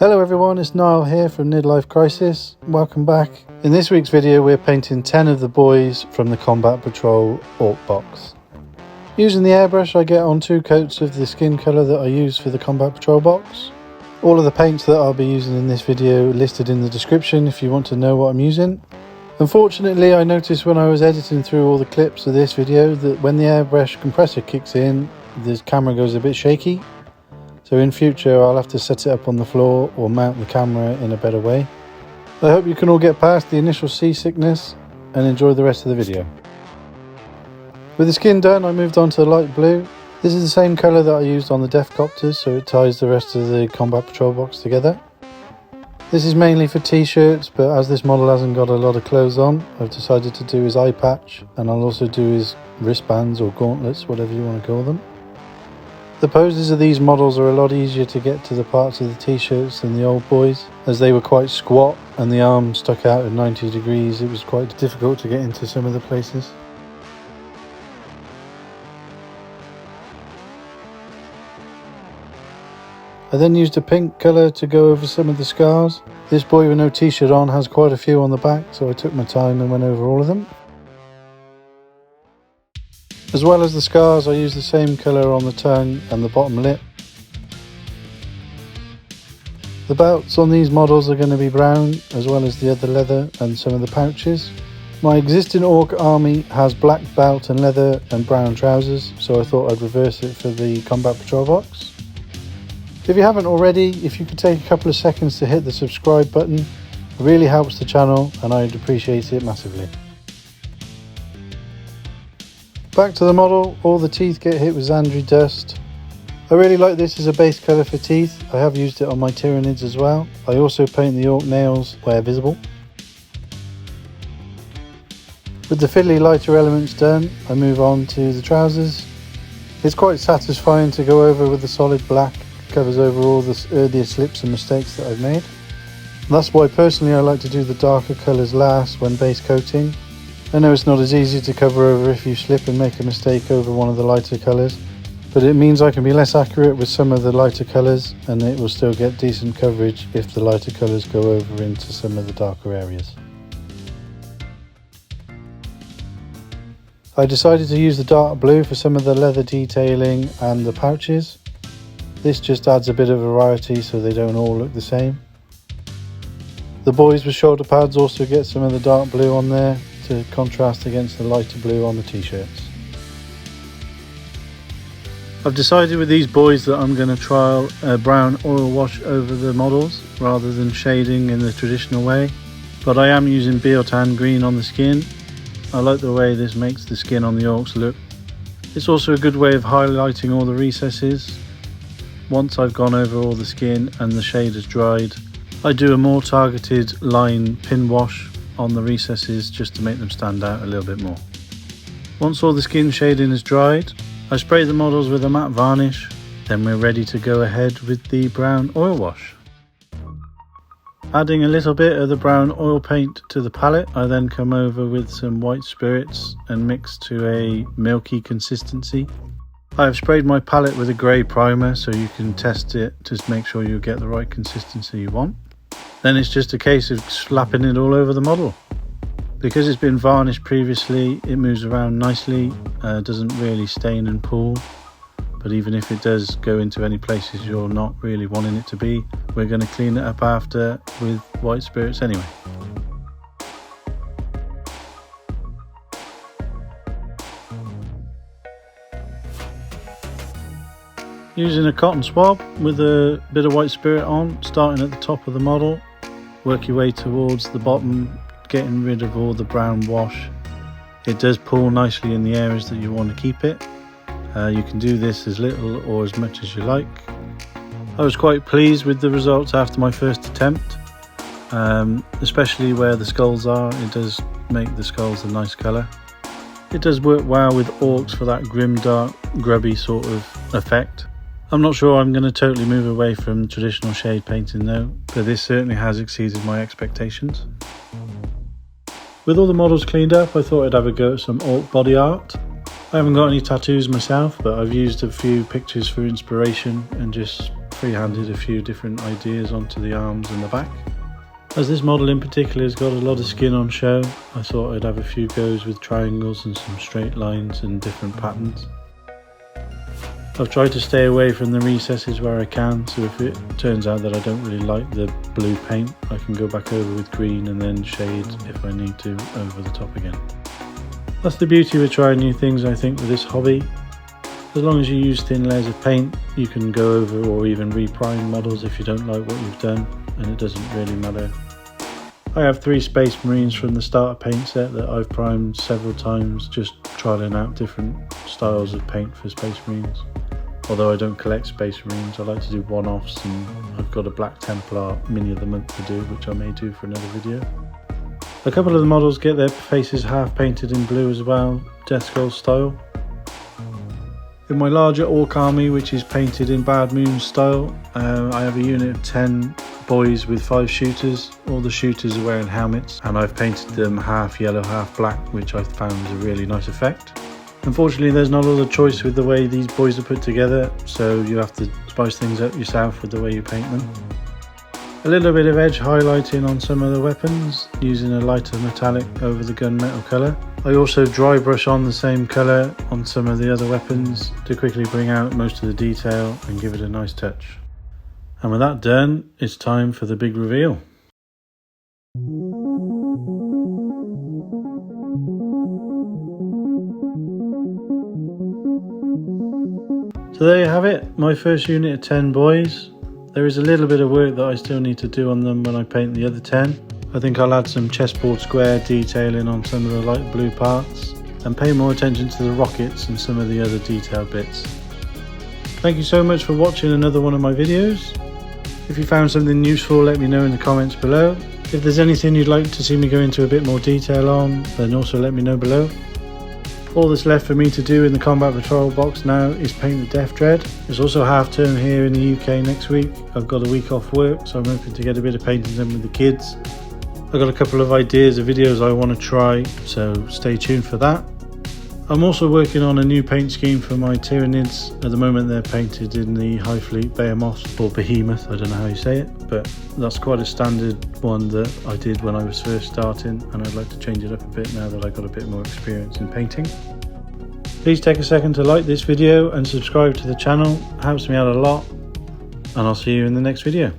Hello everyone, it's Niall here from Nid-life Crisis. Welcome back. In this week's video we're painting 10 of the boys from the Combat Patrol Ork box. Using the airbrush I get on 2 coats of the skin colour that I use for the Combat Patrol box. All of the paints that I'll be using in this video are listed in the description if you want to know what I'm using. Unfortunately I noticed when I was editing through all the clips of this video that when the airbrush compressor kicks in, the camera goes a bit shaky. So in future I'll have to set it up on the floor or mount the camera in a better way. I hope you can all get past the initial seasickness and enjoy the rest of the video. With the skin done, I moved on to the light blue. This is the same colour that I used on the Deathskulls, so it ties the rest of the Combat Patrol box together. This is mainly for t-shirts, but as this model hasn't got a lot of clothes on, I've decided to do his eye patch, and I'll also do his wristbands or gauntlets, whatever you want to call them. The poses of these models are a lot easier to get to the parts of the t-shirts than the old boys, as they were quite squat and the arm stuck out at 90 degrees. It was quite difficult to get into some of the places. I then used a pink colour to go over some of the scars. This boy with no t-shirt on has quite a few on the back, so I took my time and went over all of them. As well as the scars, I used the same colour on the tongue and the bottom lip. The belts on these models are going to be brown, as well as the other leather and some of the pouches. My existing Ork army has black belt and leather and brown trousers, so I thought I'd reverse it for the Combat Patrol box. If you haven't already, if you could take a couple of seconds to hit the subscribe button, it really helps the channel and I'd appreciate it massively. Back to the model, all the teeth get hit with Zandri Dust. I really like this as a base colour for teeth. I have used it on my Tyranids as well. I also paint the Ork nails where visible. With the fiddly lighter elements done, I move on to the trousers. It's quite satisfying to go over with the solid black. It covers over all the earlier slips and mistakes that I've made. That's why personally I like to do the darker colours last when base coating. I know it's not as easy to cover over if you slip and make a mistake over one of the lighter colours, but it means I can be less accurate with some of the lighter colours and it will still get decent coverage if the lighter colours go over into some of the darker areas. I decided to use the dark blue for some of the leather detailing and the pouches. This just adds a bit of variety so they don't all look the same. The boys with shoulder pads also get some of the dark blue on there to contrast against the lighter blue on the t-shirts. I've decided with these boys that I'm going to trial a brown oil wash over the models rather than shading in the traditional way, but I am using Biotan green on the skin. I like the way this makes the skin on the Orks look. It's also a good way of highlighting all the recesses. Once I've gone over all the skin and the shade has dried, I do a more targeted line pin wash on the recesses just to make them stand out a little bit more. Once all the skin shading is dried, I spray the models with a matte varnish, then we're ready to go ahead with the brown oil wash. Adding a little bit of the brown oil paint to the palette, I then come over with some white spirits and mix to a milky consistency. I have sprayed my palette with a grey primer so you can test it to make sure you get the right consistency you want. Then it's just a case of slapping it all over the model. Because it's been varnished previously, it moves around nicely, doesn't really stain and pool. But even if it does go into any places you're not really wanting it to be, we're going to clean it up after with white spirits anyway. Using a cotton swab with a bit of white spirit on, starting at the top of the model, work your way towards the bottom, getting rid of all the brown wash. It does pool nicely in the areas that you want to keep it. You can do this as little or as much as you like. I was quite pleased with the results after my first attempt, especially where the skulls are. It does make the skulls a nice colour. It does work well with Orks for that grim, dark, grubby sort of effect. I'm not sure I'm going to totally move away from traditional shade painting though, but this certainly has exceeded my expectations. With all the models cleaned up, I thought I'd have a go at some Ork body art. I haven't got any tattoos myself, but I've used a few pictures for inspiration and just freehanded a few different ideas onto the arms and the back. As this model in particular has got a lot of skin on show, I thought I'd have a few goes with triangles and some straight lines and different patterns. I've tried to stay away from the recesses where I can, so if it turns out that I don't really like the blue paint, I can go back over with green and then shade if I need to over the top again. That's the beauty with trying new things, I think, with this hobby. As long as you use thin layers of paint, you can go over or even reprime models if you don't like what you've done, and it doesn't really matter. I have 3 Space Marines from the starter paint set that I've primed several times, just trialing out different styles of paint for Space Marines. Although I don't collect Space Marines, I like to do one-offs, and I've got a Black Templar mini of the month to do, which I may do for another video. A couple of the models get their faces half painted in blue as well, Deathskulls style. In my larger Ork army, which is painted in Bad Moon style, I have a unit of 10 boys with 5 shooters. All the shooters are wearing helmets, and I've painted them half yellow, half black, which I found was a really nice effect. Unfortunately, there's not a lot of choice with the way these boys are put together, so you have to spice things up yourself with the way you paint them. A little bit of edge highlighting on some of the weapons, using a lighter metallic over the gunmetal colour. I also dry brush on the same colour on some of the other weapons to quickly bring out most of the detail and give it a nice touch. And with that done, it's time for the big reveal. So there you have it, my first unit of 10 boys. There is a little bit of work that I still need to do on them when I paint the other 10. I think I'll add some chessboard square detailing on some of the light blue parts and pay more attention to the rockets and some of the other detailed bits. Thank you so much for watching another one of my videos. If you found something useful, let me know in the comments below. If there's anything you'd like to see me go into a bit more detail on, then also let me know below. All that's left for me to do in the Combat Patrol box now is paint the Death Dread. It's also half term here in the UK next week. I've got a week off work, so I'm hoping to get a bit of painting done with the kids. I've got a couple of ideas of videos I want to try, so stay tuned for that. I'm also working on a new paint scheme for my Tyranids. At the moment they're painted in the High Fleet Behemoth, or Behemoth, I don't know how you say it, but that's quite a standard one that I did when I was first starting, and I'd like to change it up a bit now that I've got a bit more experience in painting. Please take a second to like this video and subscribe to the channel, it helps me out a lot, and I'll see you in the next video.